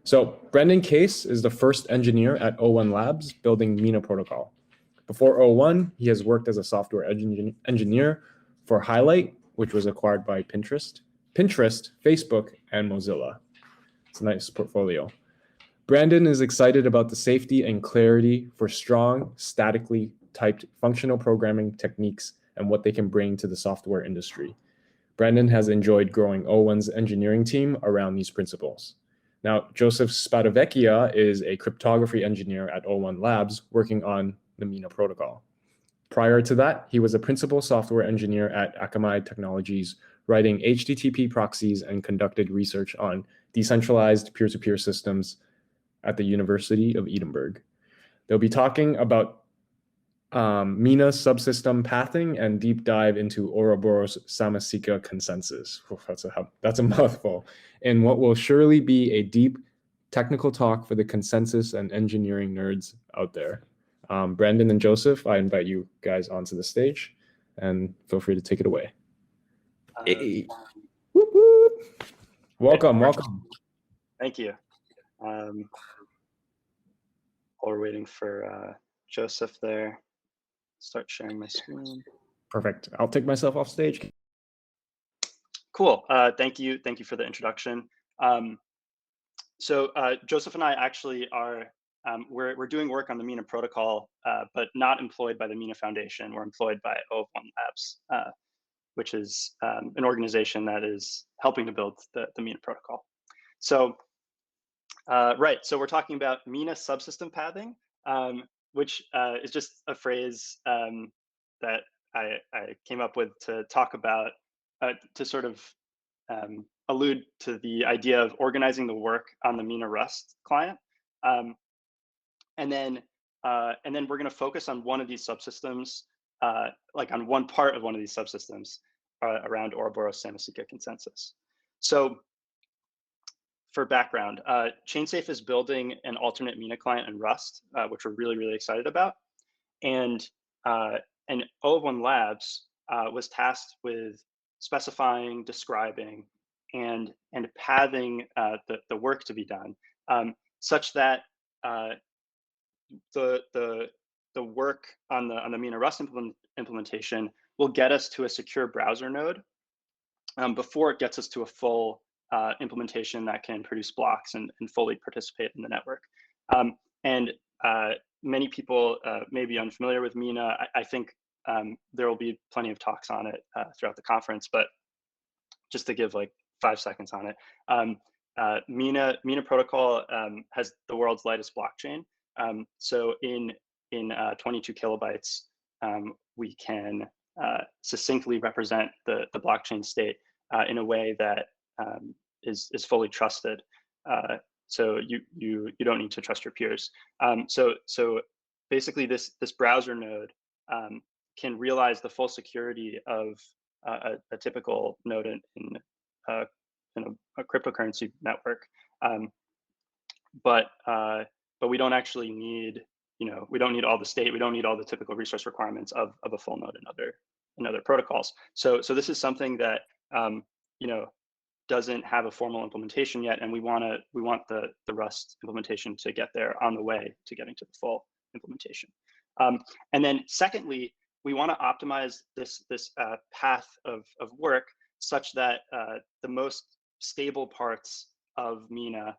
So Brendan Kase is the first engineer at O1 Labs building Mina protocol. Before O1, he has worked as a software engineer for Highlight, which was acquired by Pinterest, Facebook, and Mozilla. It's a nice portfolio. Brandon is excited about the safety and clarity for strong, statically typed functional programming techniques and what they can bring to the software industry. Brandon has enjoyed growing O1's engineering team around these principles. Now, Joseph Spadavecchia is a cryptography engineer at O1 Labs working on the Mina protocol. Prior to that, he was a principal software engineer at Akamai Technologies, writing HTTP proxies and conducted research on decentralized peer-to-peer systems at the University of Edinburgh. They'll be talking about Mina Subsystem Pathing and deep dive into Ouroboros Samasika Consensus. That's a mouthful. And what will surely be a deep technical talk for the consensus and engineering nerds out there. Brandon and Joseph, I invite you guys onto the stage and feel free to take it away. Hey. Whoop, whoop. Welcome. Thank you. While we're waiting for Joseph there, start sharing my screen. Perfect. I'll take myself off stage. Cool. Thank you for the introduction. So Joseph and I actually are we're doing work on the Mina protocol, but not employed by the Mina Foundation. We're employed by O1 Labs, which is an organization that is helping to build the Mina protocol. So right, so we're talking about Mina Subsystem Pathing, which is just a phrase that I came up with to talk about, to sort of allude to the idea of organizing the work on the Mina Rust client. And then we're going to focus on one of these subsystems, like on one part of one of these subsystems around Ouroboros Samasika Consensus. So for background, ChainSafe is building an alternate Mena client in Rust, which we're really excited about. And O1 Labs was tasked with specifying, describing, and pathing the work to be done, such that the work on the Mena Rust implementation will get us to a secure browser node before it gets us to a full implementation that can produce blocks and fully participate in the network. Many people may be unfamiliar with Mina. I think there will be plenty of talks on it throughout the conference, but just to give like 5 seconds on it. Mina protocol has the world's lightest blockchain. So in 22 kilobytes, we can succinctly represent the blockchain state in a way that is fully trusted. So you don't need to trust your peers. So basically this browser node can realize the full security of a typical node in a cryptocurrency network. But we don't actually need, we don't need all the state, we don't need all the typical resource requirements of a full node in other protocols. So this is something that doesn't have a formal implementation yet, and we want the Rust implementation to get there on the way to getting to the full implementation. And then secondly, we want to optimize this path of work such that the most stable parts of Mina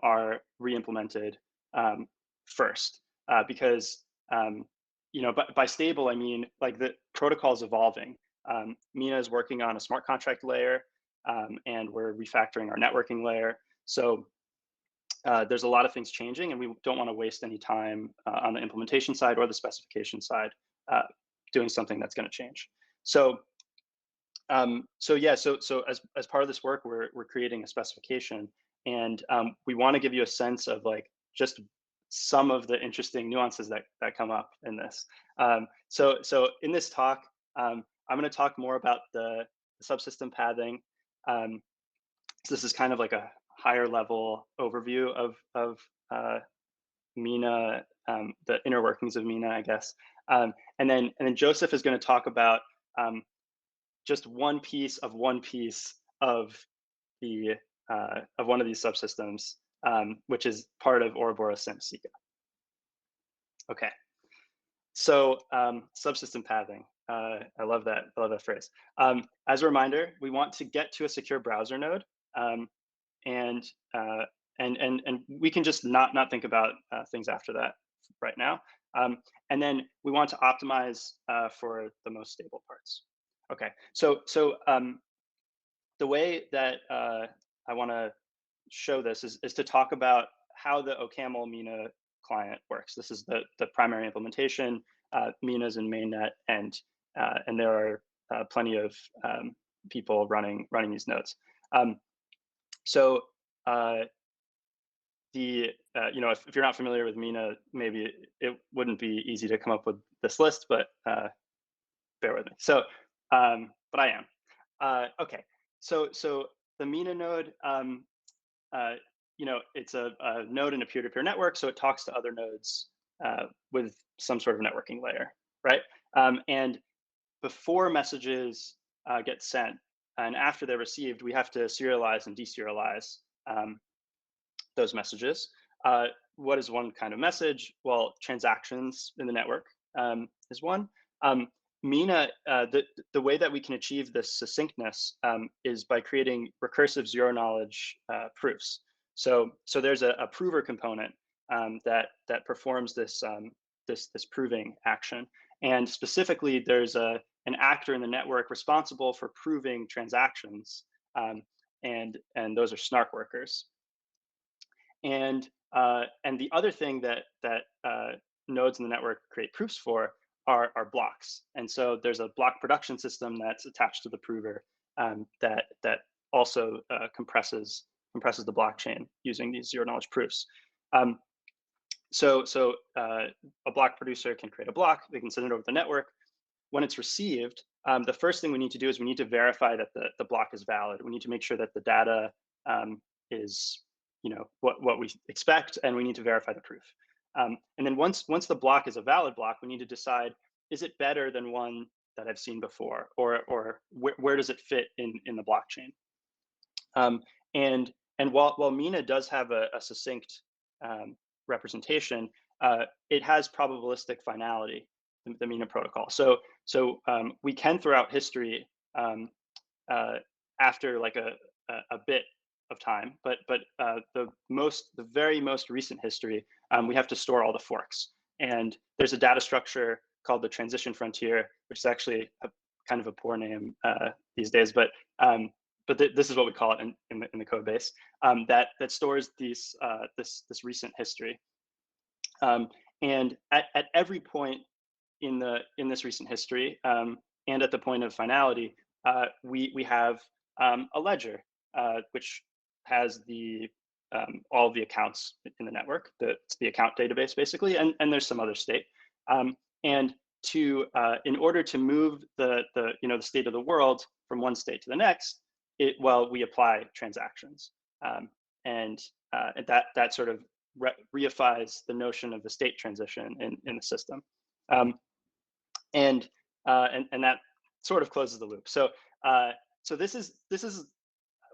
are re-implemented first, because by stable I mean like the protocol is evolving. Mina is working on a smart contract layer, and we're refactoring our networking layer. So there's a lot of things changing, and we don't want to waste any time on the implementation side or the specification side doing something that's going to change. So so as part of this work, we're creating a specification, and we want to give you a sense of like just some of the interesting nuances that come up in this. So in this talk, I'm going to talk more about the subsystem pathing. So this is kind of like a higher level overview of Mina, the inner workings of Mina, I guess. And then Joseph is going to talk about just one piece of the of one of these subsystems which is part of Ouroboros Samasika. Okay, so subsystem pathing. I love that. I love that phrase. As a reminder, we want to get to a secure browser node, and we can just not think about things after that right now. And then we want to optimize for the most stable parts. Okay, so the way that I want to show this is to talk about how the OCaml Mina client works. This is the primary implementation. Mina's in mainnet, and there are plenty of people running these nodes. So if you're not familiar with Mina, maybe it wouldn't be easy to come up with this list, but bear with me. So, but I am. Okay, so the Mina node, it's a node in a peer-to-peer network, so it talks to other nodes with some sort of networking layer, right? And before messages get sent and after they're received, we have to serialize and deserialize those messages. What is one kind of message? Well, transactions in the network is one. Mina, the way that we can achieve this succinctness is by creating recursive zero-knowledge proofs. So there's a prover component that performs this proving action, and specifically there's an actor in the network responsible for proving transactions, and those are snark workers. And the other thing that nodes in the network create proofs for are blocks. And so there's a block production system that's attached to the prover that also compresses the blockchain using these zero-knowledge proofs. So a block producer can create a block. They can send it over the network. When it's received, the first thing we need to do is we need to verify that the block is valid. We need to make sure that the data is what we expect, and we need to verify the proof. And then once the block is a valid block, we need to decide, is it better than one that I've seen before, or where does it fit in the blockchain? And while Mina does have a succinct representation, it has probabilistic finality, the Mina protocol. So we can, throughout history, after like a bit of time, but the very most recent history, we have to store all the forks. And there's a data structure called the transition frontier, which is actually kind of a poor name these days, but this is what we call it in the code base, that stores this recent history. And at every point in this recent history, and at the point of finality, we have a ledger which has all of the accounts in the network. It's the account database basically, and there's some other state. And in order to move the state of the world from one state to the next, we apply transactions, and that sort of reifies the notion of the state transition in the system, and that sort of closes the loop. So this is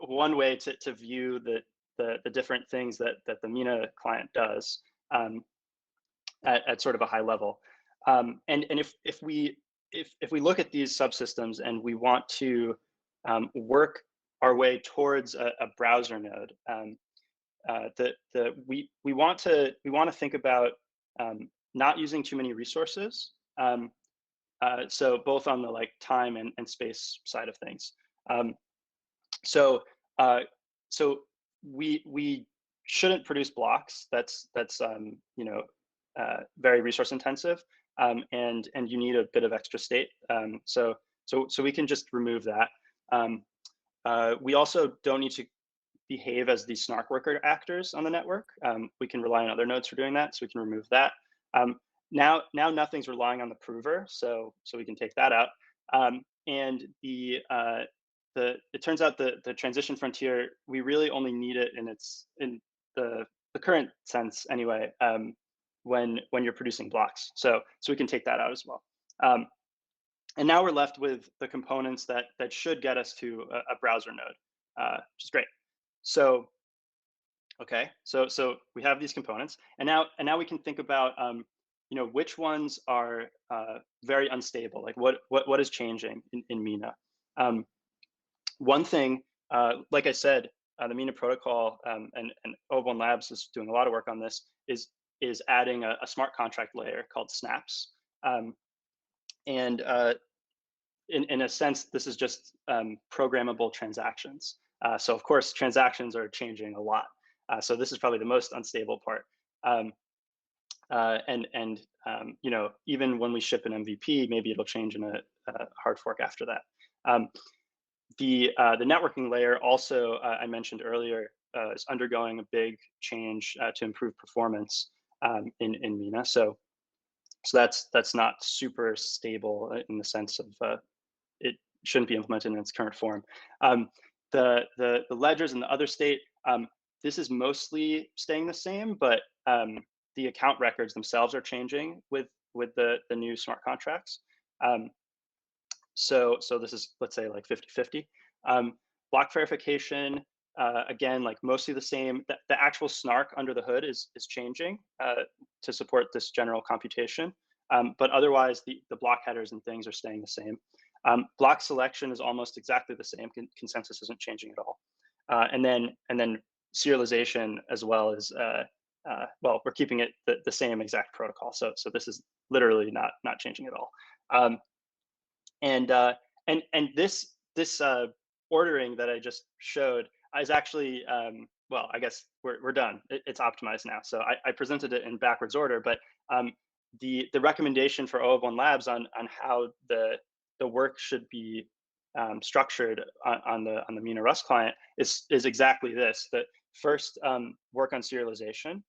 one way to view the different things that the Mina client does at sort of a high level. And if we look at these subsystems and we want to work our way towards a browser node, we want to think about not using too many resources. So both on the time and space side of things. So we shouldn't produce blocks. That's very resource intensive, and you need a bit of extra state. So we can just remove that. We also don't need to behave as the snark worker actors on the network. We can rely on other nodes for doing that, so we can remove that. Now nothing's relying on the prover, so we can take that out. And it turns out the transition frontier, we really only need it in the current sense anyway, when you're producing blocks. So we can take that out as well. And now we're left with the components that should get us to a browser node, which is great. So Okay, so we have these components, and now we can think about which ones are very unstable. Like what is changing in Mina? Um, One thing, like I said, the Mina protocol and O1 Labs is doing a lot of work on this. Is adding a smart contract layer called Snaps, and in a sense, this is just programmable transactions. So of course, transactions are changing a lot. So this is probably the most unstable part. Um, Even when we ship an MVP, maybe it'll change in a hard fork after that. The networking layer also, I mentioned earlier, is undergoing a big change to improve performance in Mina. So that's not super stable in the sense of it shouldn't be implemented in its current form. The ledgers and the other state, this is mostly staying the same, but the account records themselves are changing with the new smart contracts. So this is, let's say, like 50-50. Block verification, again, like mostly the same. The actual snark under the hood is changing to support this general computation. But otherwise, the block headers and things are staying the same. Block selection is almost exactly the same. Consensus isn't changing at all. And then serialization as well as well, we're keeping it the same exact protocol. So this is literally not changing at all. And this ordering that I just showed is actually well, I guess we're done. It's optimized now. So I presented it in backwards order, but the recommendation for O1 Labs on how the work should be structured on the Mena Rust client is exactly this: that first work on serialization,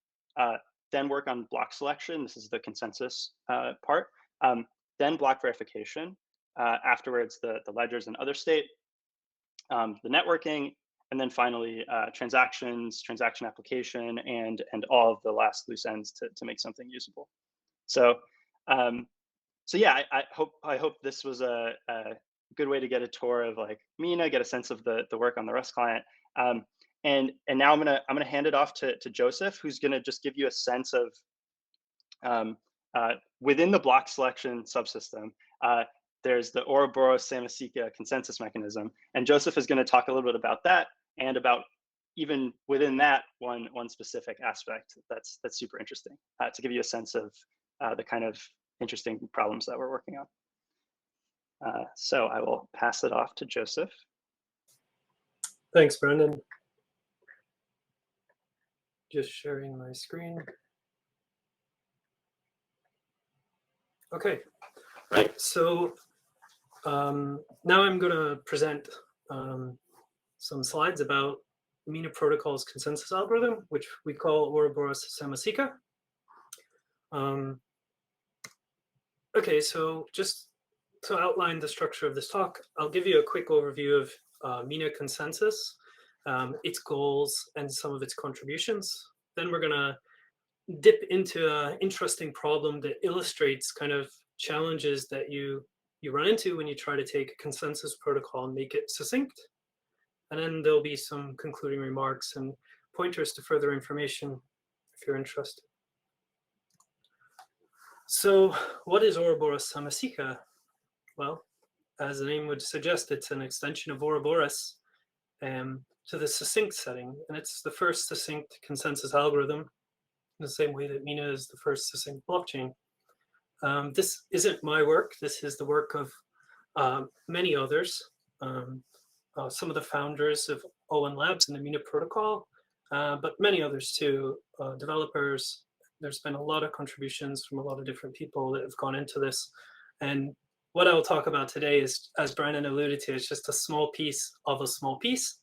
then work on block selection. This is the consensus part. Then block verification. Afterwards, the ledgers and other state, the networking, and then finally transactions, transaction application, and all of the last loose ends to make something usable. So yeah, I hope this was a good way to get a tour of like Mina, get a sense of the work on the Rust client. And now I'm gonna hand it off to Joseph, who's gonna just give you a sense of within the block selection subsystem. There's the Ouroboros Samasika consensus mechanism, and Joseph is going to talk a little bit about that and about even within that one specific aspect that's super interesting to give you a sense of the kind of interesting problems that we're working on. So I will pass it off to Joseph. Thanks, Brendan. Just sharing my screen. Okay, right. So now I'm going to present some slides about Mina protocol's consensus algorithm, which we call Ouroboros Samasika. Okay, so just to outline the structure of this talk, I'll give you a quick overview of Mina consensus, its goals, and some of its contributions. Then we're going to dip into an interesting problem that illustrates kind of challenges that you run into when you try to take a consensus protocol and make it succinct. And then there'll be some concluding remarks and pointers to further information if you're interested. So what is Ouroboros Samasika? Well, as the name would suggest, it's an extension of Ouroboros to the succinct setting. And it's the first succinct consensus algorithm in the same way that Mina is the first succinct blockchain. This isn't my work. This is the work of many others. Some of the founders of O1 Labs and the Mina protocol, but many others too, developers. There's been a lot of contributions from a lot of different people that have gone into this. And what I will talk about today is, as Brandon alluded to, it's just a small piece of a small piece.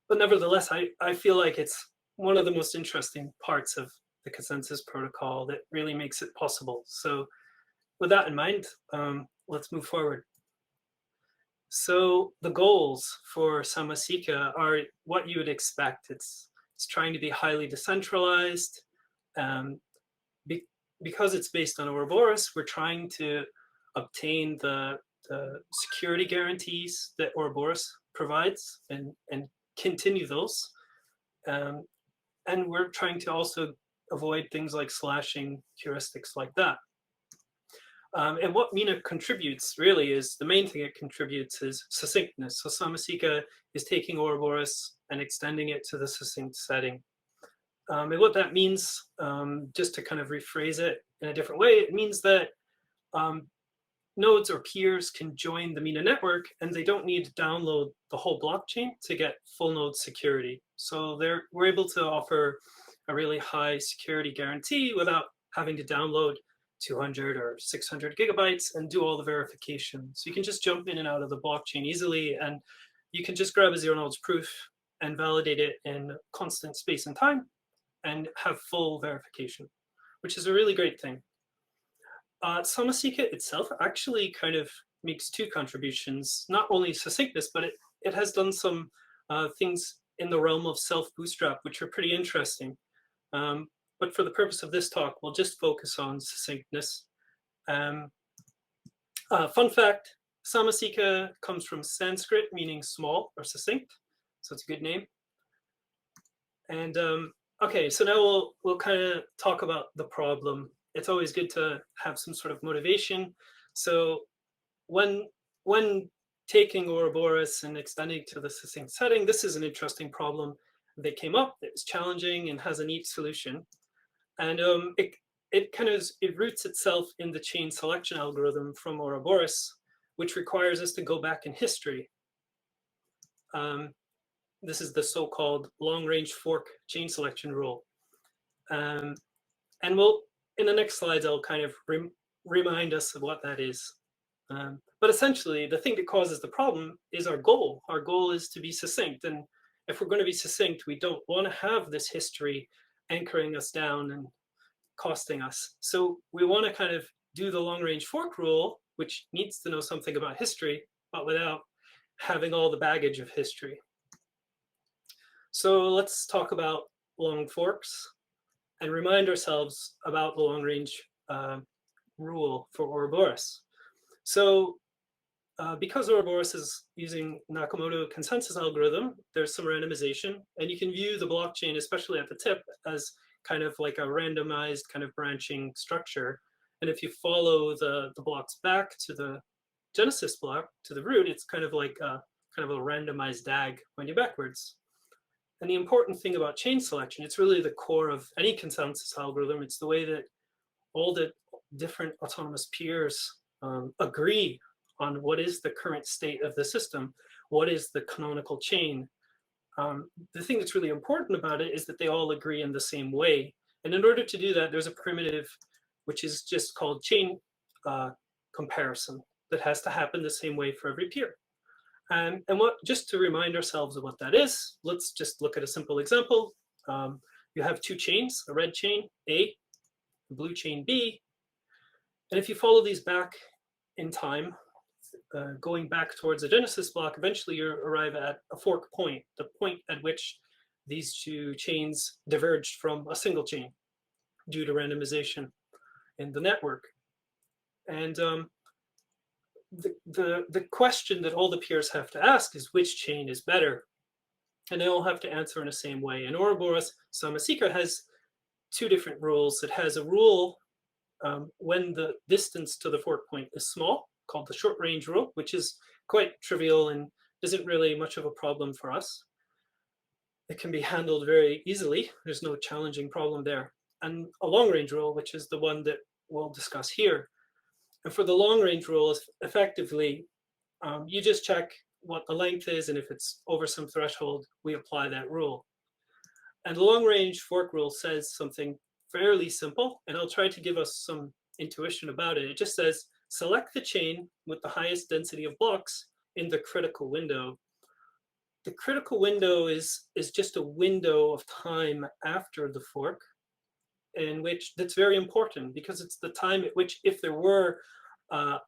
But nevertheless, I feel like it's one of the most interesting parts of the consensus protocol that really makes it possible. So with that in mind, let's move forward. So the goals for Samasika are what you would expect. It's trying to be highly decentralized. Because it's based on Ouroboros, we're trying to obtain the security guarantees that Ouroboros provides and continue those. And we're trying to also avoid things like slashing, heuristics like that. And what Mina contributes really is, the main thing it contributes is succinctness. So Samasika is taking Ouroboros and extending it to the succinct setting. And what that means, just to kind of rephrase it in a different way, it means that nodes or peers can join the Mina network and they don't need to download the whole blockchain to get full node security. So we're able to offer a really high security guarantee without having to download 200 or 600 gigabytes and do all the verification. So you can just jump in and out of the blockchain easily, and you can just grab a zero knowledge proof and validate it in constant space and time and have full verification, which is a really great thing. Samasika itself actually kind of makes two contributions, not only succinctness, but it has done some things in the realm of self-bootstrap, which are pretty interesting. But for the purpose of this talk, we'll just focus on succinctness. Fun fact, Samasika comes from Sanskrit, meaning small or succinct. So it's a good name. And okay, so now we'll kind of talk about the problem. It's always good to have some sort of motivation. So when taking Ouroboros and extending to the succinct setting, this is an interesting problem that came up. It's challenging and has a neat solution. And it roots itself in the chain selection algorithm from Ouroboros, which requires us to go back in history. This is the so-called long-range fork chain selection rule. And in the next slides, I'll kind of remind us of what that is. But essentially, the thing that causes the problem is our goal. Our goal is to be succinct. And if we're going to be succinct, we don't want to have this history anchoring us down and costing us. So we want to kind of do the long-range fork rule, which needs to know something about history, but without having all the baggage of history. So let's talk about long forks and remind ourselves about the long-range rule for Ouroboros. So because Ouroboros is using Nakamoto consensus algorithm, there's some randomization, and you can view the blockchain, especially at the tip, as kind of like a randomized kind of branching structure. And if you follow the blocks back to the genesis block, to the root, it's kind of like a randomized DAG pointing backwards. And the important thing about chain selection, it's really the core of any consensus algorithm. It's the way that all the different autonomous peers agree on what is the current state of the system, what is the canonical chain. The thing that's really important about it is that they all agree in the same way. And in order to do that, there's a primitive, which is just called chain comparison, that has to happen the same way for every peer. And just to remind ourselves of what that is, let's just look at a simple example. You have two chains, a red chain A, a blue chain B. And if you follow these back in time, going back towards the genesis block, eventually you arrive at a fork point, the point at which these two chains diverged from a single chain due to randomization in the network. And the question that all the peers have to ask is, which chain is better? And they all have to answer in the same way. And Ouroboros Samasika has two different rules. It has a rule when the distance to the fork point is small, called the short range rule, which is quite trivial and isn't really much of a problem for us. It can be handled very easily. There's no challenging problem there. And a long range rule, which is the one that we'll discuss here. And for the long range rule, effectively, you just check what the length is, and if it's over some threshold, we apply that rule. And the long range fork rule says something fairly simple, and I'll try to give us some intuition about it. It just says, select the chain with the highest density of blocks in the critical window. The critical window is just a window of time after the fork, in which that's very important, because it's the time at which, if there were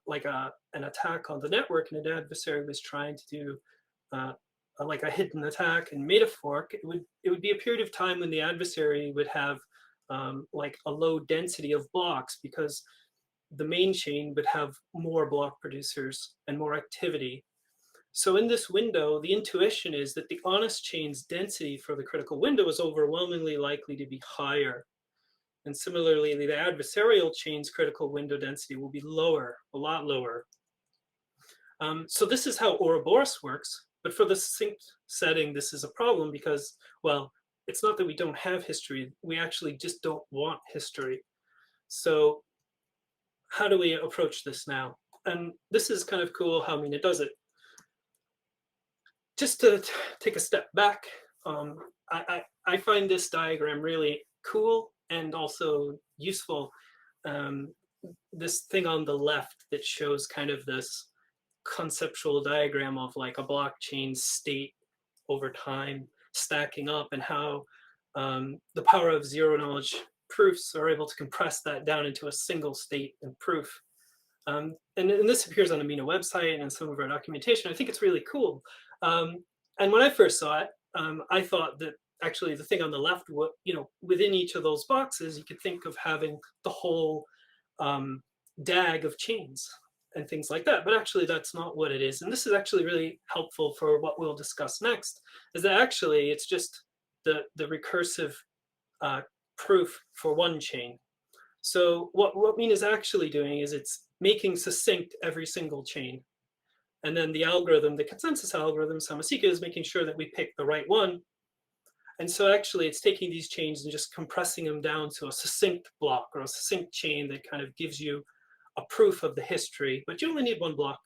like an attack on the network and an adversary was trying to do like a hidden attack and made a fork, it would be a period of time when the adversary would have like a low density of blocks, because the main chain would have more block producers and more activity. So in this window, the intuition is that the honest chain's density for the critical window is overwhelmingly likely to be higher. And similarly, the adversarial chain's critical window density will be lower, a lot lower. So this is how Ouroboros works. But for the succinct setting, this is a problem because, well, it's not that we don't have history. We actually just don't want history. So how do we approach this now? And this is kind of cool how Mina does it. Just to take a step back, I find this diagram really cool and also useful. This thing on the left that shows kind of this conceptual diagram of like a blockchain state over time stacking up, and how the power of zero knowledge proofs are able to compress that down into a single state and proof. And this appears on the Mina website and some of our documentation. I think it's really cool. And when I first saw it, I thought that actually the thing on the left, within each of those boxes, you could think of having the whole DAG of chains and things like that. But actually, that's not what it is. And this is actually really helpful for what we'll discuss next, is that actually it's just the recursive proof for one chain. So what Mina is actually doing is it's making succinct every single chain. And then the algorithm, the consensus algorithm, Samasika, is making sure that we pick the right one. And so actually it's taking these chains and just compressing them down to a succinct block or a succinct chain that kind of gives you a proof of the history, but you only need one block.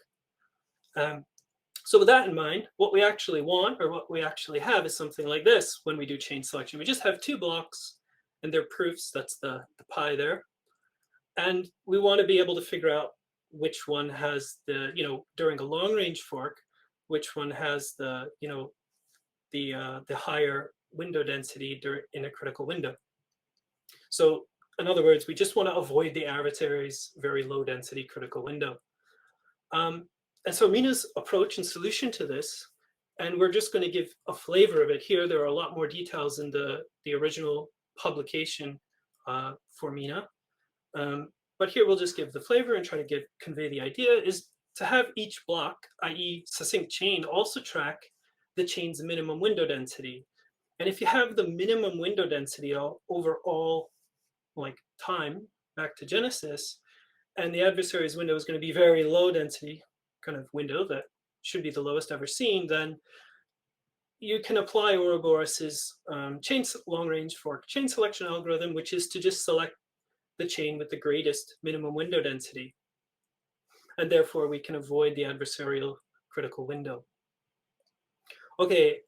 So with that in mind, what we actually want, or what we actually have, is something like this when we do chain selection. We just have two blocks and they're proofs. That's the pie there. And we want to be able to figure out which one has the, during a long range fork, which one has the, the higher window density in a critical window. So in other words, we just want to avoid the adversary's very low density critical window. And so Mina's approach and solution to this, and we're just going to give a flavor of it here. There are a lot more details in the original publication for Mina. But here we'll just give the flavor and try to convey the idea, is to have each block, i.e. succinct chain, also track the chain's minimum window density. And if you have the minimum window density over all like time back to Genesis, and the adversary's window is going to be very low density kind of window that should be the lowest ever seen, then you can apply Ouroboros's long range fork chain selection algorithm, which is to just select the chain with the greatest minimum window density. And therefore we can avoid the adversarial critical window. Okay,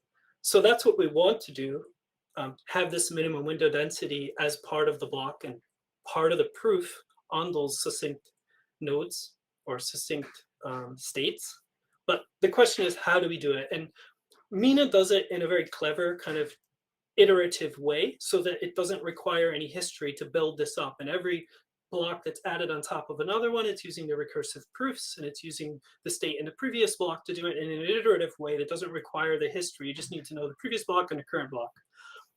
so that's what we want to do, have this minimum window density as part of the block and part of the proof on those succinct nodes or succinct states. But the question is, how do we do it? And Mina does it in a very clever kind of iterative way so that it doesn't require any history to build this up. And every block that's added on top of another one, it's using the recursive proofs, and it's using the state in the previous block to do it in an iterative way that doesn't require the history. You just need to know the previous block and the current block.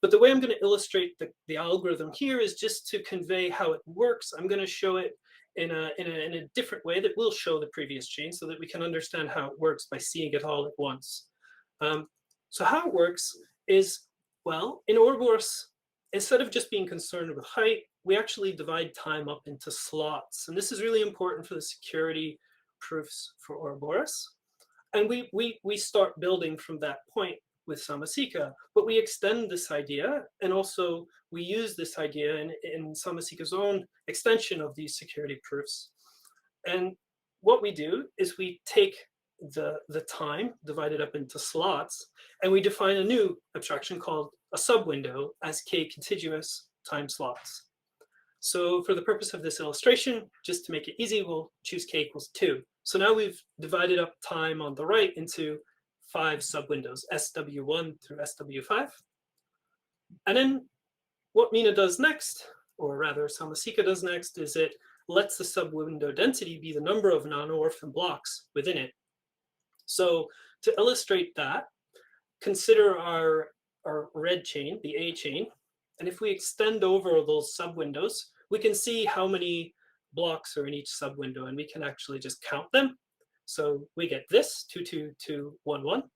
But the way I'm going to illustrate the algorithm here is just to convey how it works. I'm going to show it in a different way that will show the previous chain so that we can understand how it works by seeing it all at once. So how it works is, well, in Ouroboros, instead of just being concerned with height, we actually divide time up into slots. And this is really important for the security proofs for Ouroboros. And we start building from that point with Samasika, but we extend this idea, and also we use this idea in Samasika's own extension of these security proofs. And what we do is we take the time divided up into slots, and we define a new abstraction called a subwindow as k contiguous time slots. So for the purpose of this illustration, just to make it easy, we'll choose k equals 2. So now we've divided up time on the right into 5 subwindows, SW1 through SW5. And then what Mina does next, or rather Samasika does next, is it lets the subwindow density be the number of non-orphan blocks within it. So to illustrate that, consider our red chain, the A chain. And if we extend over those subwindows, we can see how many blocks are in each subwindow, and we can actually just count them. So we get this 22211.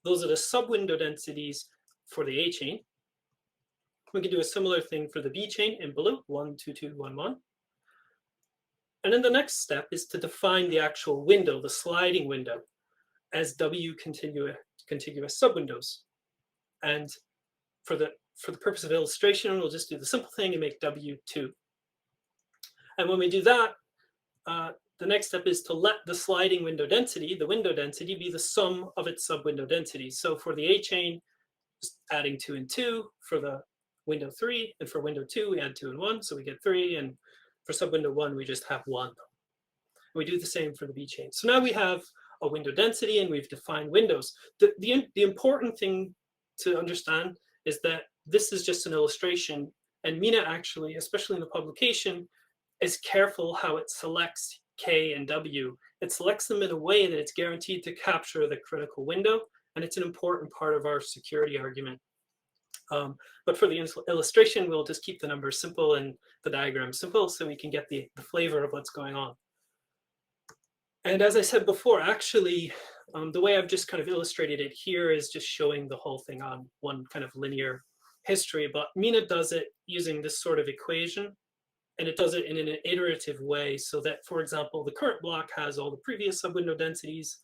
Those are the sub-window densities for the A chain. We can do a similar thing for the B chain in blue, 12211. And then the next step is to define the actual window, the sliding window, as W contiguous subwindows. And for the purpose of illustration, we'll just do the simple thing and make W2. And when we do that, the next step is to let the sliding window density, the window density, be the sum of its subwindow densities. So for the A chain, just adding 2 and 2. For the window 3, and for window 2, we add 2 and 1, so we get 3. And for subwindow 1, we just have 1. We do the same for the B chain. So now we have a window density, and we've defined windows. The important thing to understand is that this is just an illustration, and Mina actually, especially in the publication, is careful how it selects K and W. It selects them in a way that it's guaranteed to capture the critical window, and it's an important part of our security argument. But for the illustration, we'll just keep the numbers simple and the diagram simple so we can get the flavor of what's going on. And as I said before, actually, the way I've just kind of illustrated it here is just showing the whole thing on one kind of linear history. But Mina does it using this sort of equation, and it does it in an iterative way so that, for example, the current block has all the previous subwindow densities,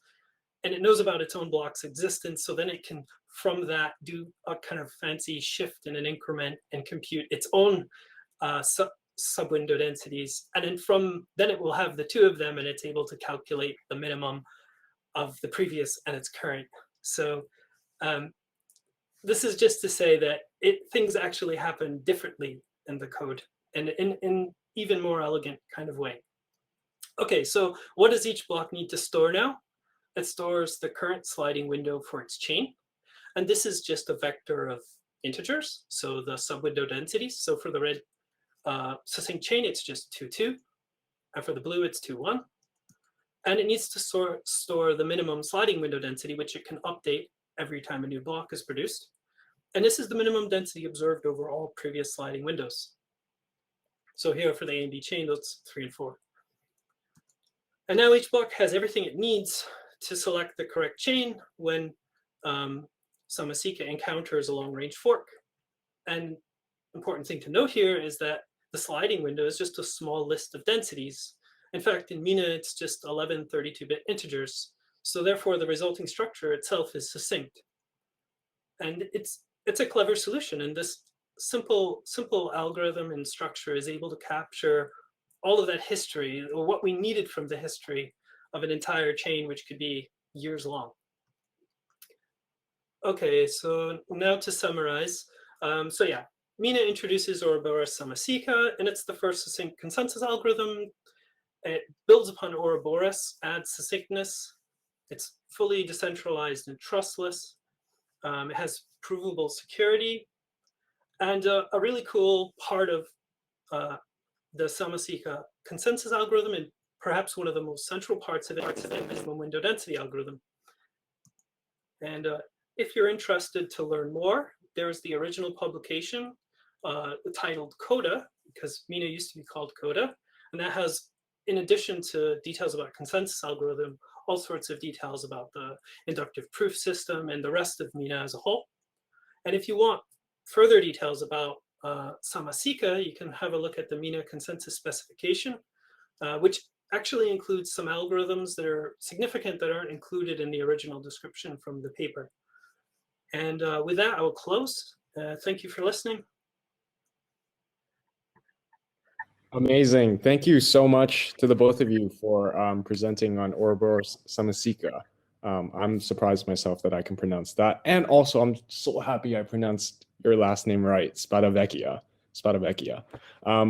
and it knows about its own block's existence. So then it can, from that, do a kind of fancy shift in an increment and compute its own subwindow densities. And then it will have the two of them, and it's able to calculate the minimum of the previous and its current. So this is just to say that things actually happen differently in the code, and in even more elegant kind of way. Okay, so what does each block need to store now? It stores the current sliding window for its chain. And this is just a vector of integers, so the subwindow densities. So for the red succinct chain, it's just 2, 2. And for the blue, it's 2, 1. And it needs to store the minimum sliding window density, which it can update every time a new block is produced. And this is the minimum density observed over all previous sliding windows. So here for the A and B chain, that's 3 and 4. And now each block has everything it needs to select the correct chain when Samasika encounters a long-range fork. And important thing to note here is that the sliding window is just a small list of densities. In fact, in Mina, it's just 11 32-bit integers. So therefore, the resulting structure itself is succinct. And it's a clever solution. And this simple algorithm and structure is able to capture all of that history, or what we needed from the history of an entire chain, which could be years long. Okay, so now to summarize. So yeah, Mina introduces Ouroboros Samasika, and it's the first succinct consensus algorithm. It builds upon Ouroboros, adds succinctness. It's fully decentralized and trustless. It has provable security. And a really cool part of the Samasika consensus algorithm, and perhaps one of the most central parts of it, is the minimum window density algorithm. And if you're interested to learn more, there's the original publication titled Coda, because Mina used to be called Coda. And that has, in addition to details about consensus algorithm, all sorts of details about the inductive proof system and the rest of Mina as a whole. And if you want further details about Samasika, you can have a look at the Mina consensus specification, which actually includes some algorithms that are significant that aren't included in the original description from the paper. And with that, I will close. Thank you for listening. Amazing. Thank you so much to the both of you for presenting on Ouroboros Samasika. I'm surprised myself that I can pronounce that. And also, I'm so happy I pronounced your last name right, Spadavecchia.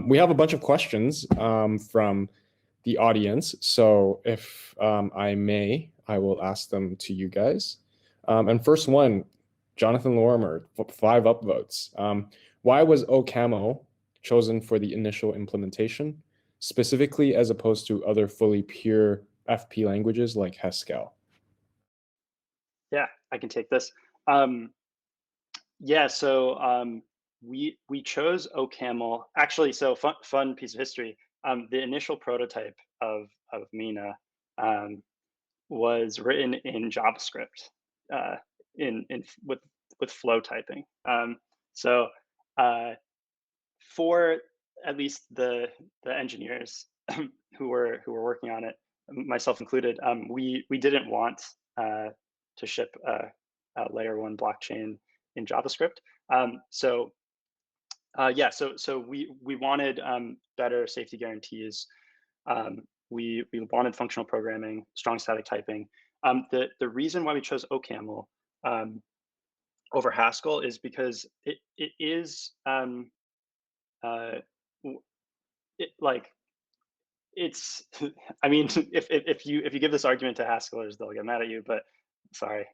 We have a bunch of questions from the audience. So if I may, I will ask them to you guys. And first one, Jonathan Lorimer, 5 upvotes. Why was OCaml chosen for the initial implementation, specifically as opposed to other fully pure FP languages like Haskell? Yeah, I can take this. Yeah, so we chose OCaml. Actually, so fun piece of history. The initial prototype of Mina was written in JavaScript with flow typing. So for at least the engineers who were working on it, myself included, we didn't want to ship a layer 1 blockchain in JavaScript. Yeah, so we wanted better safety guarantees. We wanted functional programming, strong static typing. The reason why we chose OCaml over Haskell is because it is like it's. I mean, if you give this argument to Haskellers, they'll get mad at you. But sorry,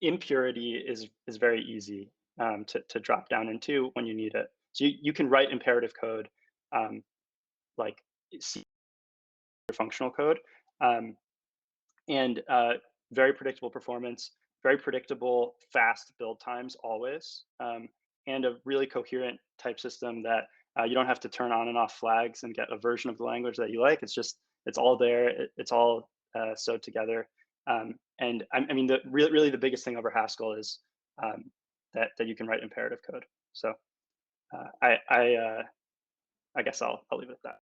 impurity is very easy to drop down into when you need it. So you can write imperative code, like C functional code, and very predictable performance, very predictable fast build times always, and a really coherent type system that you don't have to turn on and off flags and get a version of the language that you like. It's all there. It's all sewed together. And I mean, really the biggest thing over Haskell is that you can write imperative code. So I guess I'll leave it at that.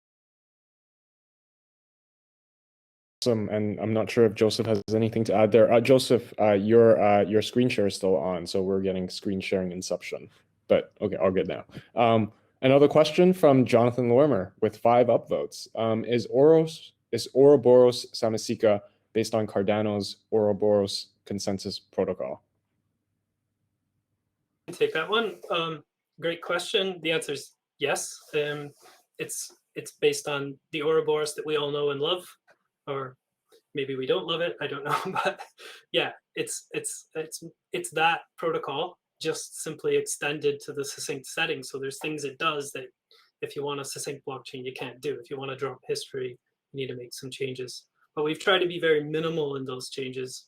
Awesome, and I'm not sure if Joseph has anything to add there. Joseph, your screen share is still on, so we're getting screen sharing inception. But okay, all good now. Another question from Jonathan Lorimer with 5 upvotes. Is Ouroboros Samasika based on Cardano's Ouroboros Consensus protocol? Take that one. Great question. The answer is yes. It's based on the Ouroboros that we all know and love, or maybe we don't love it. I don't know, but yeah, it's that protocol just simply extended to the succinct setting. So there's things it does that if you want a succinct blockchain, you can't do. If you want to drop history, you need to make some changes. But we've tried to be very minimal in those changes.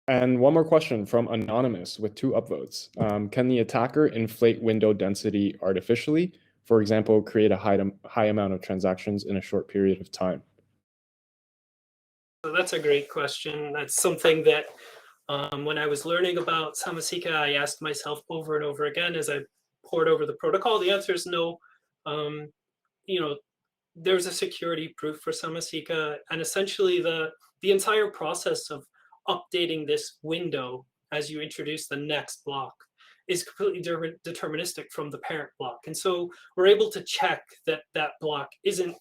And one more question from Anonymous with 2 upvotes. Can the attacker inflate window density artificially? For example, create a high amount of transactions in a short period of time? So that's a great question. That's something that when I was learning about Samasika, I asked myself over and over again as I poured over the protocol. The answer is no. There's a security proof for Samasika, and essentially the entire process of updating this window as you introduce the next block is completely deterministic from the parent block. And so we're able to check that that block isn't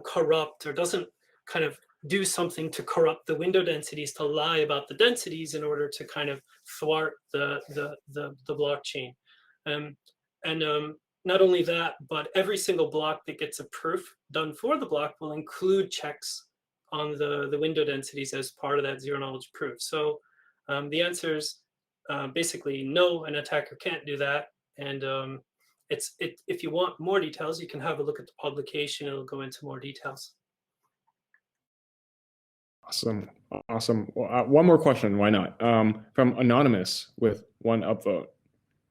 corrupt or doesn't kind of do something to corrupt the window densities, to lie about the densities in order to kind of thwart the blockchain. Not only that, but every single block that gets a proof done for the block will include checks on the window densities as part of that zero knowledge proof. So the answer is basically no, an attacker can't do that. And if you want more details, you can have a look at the publication. It'll go into more details. Awesome. Well, one more question, why not? From Anonymous with 1 upvote,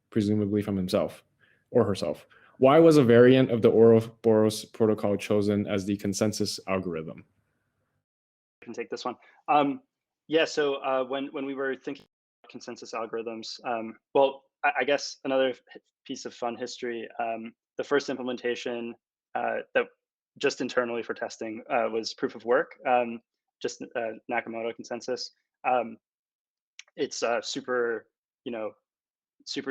presumably from himself or herself. Why was a variant of the Ouroboros protocol chosen as the consensus algorithm? I can take this one. Yeah, so when we were thinking about consensus algorithms, well, I guess another piece of fun history, the first implementation that just internally for testing was proof of work, just Nakamoto consensus. It's super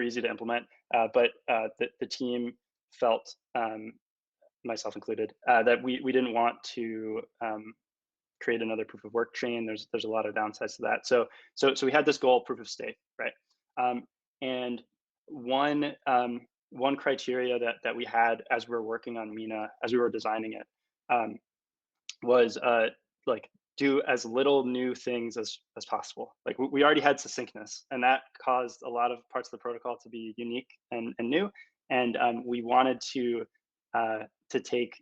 easy to implement, but the team felt, myself included, that we didn't want to create another proof of work chain. There's a lot of downsides to that. So we had this goal, proof of stake, right? And one criteria that we had as we were working on Mina, as we were designing it, was like do as little new things as possible. Like we already had succinctness, and that caused a lot of parts of the protocol to be unique and new. And we wanted to take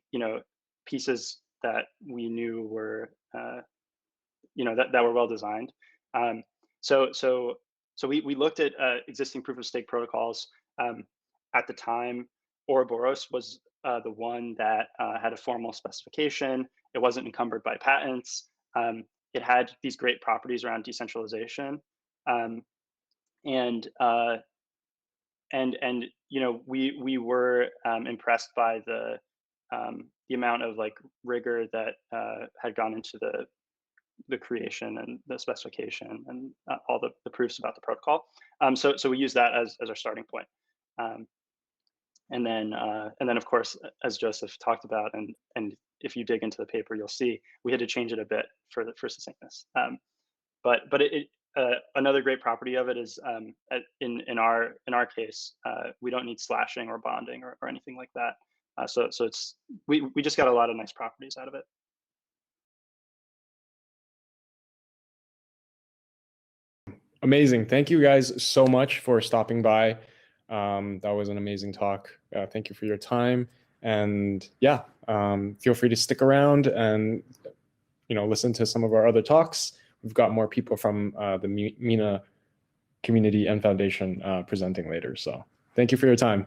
pieces that we knew were that were well designed. So we looked at existing proof of stake protocols at the time, Ouroboros was the one that had a formal specification. It wasn't encumbered by patents. It had these great properties around decentralization, and you know, we were impressed by the amount of like rigor that had gone into the creation and the specification and all the proofs about the protocol. So we use that as our starting point. And then of course, as Joseph talked about, and if you dig into the paper, you'll see we had to change it a bit for succinctness. But another great property of it is in our case, we don't need slashing or bonding or anything like that. So it's we just got a lot of nice properties out of it. Amazing. Thank you guys so much for stopping by. That was an amazing talk. Thank you for your time. And yeah, feel free to stick around and listen to some of our other talks. We've got more people from the Mena community and foundation presenting later. So thank you for your time.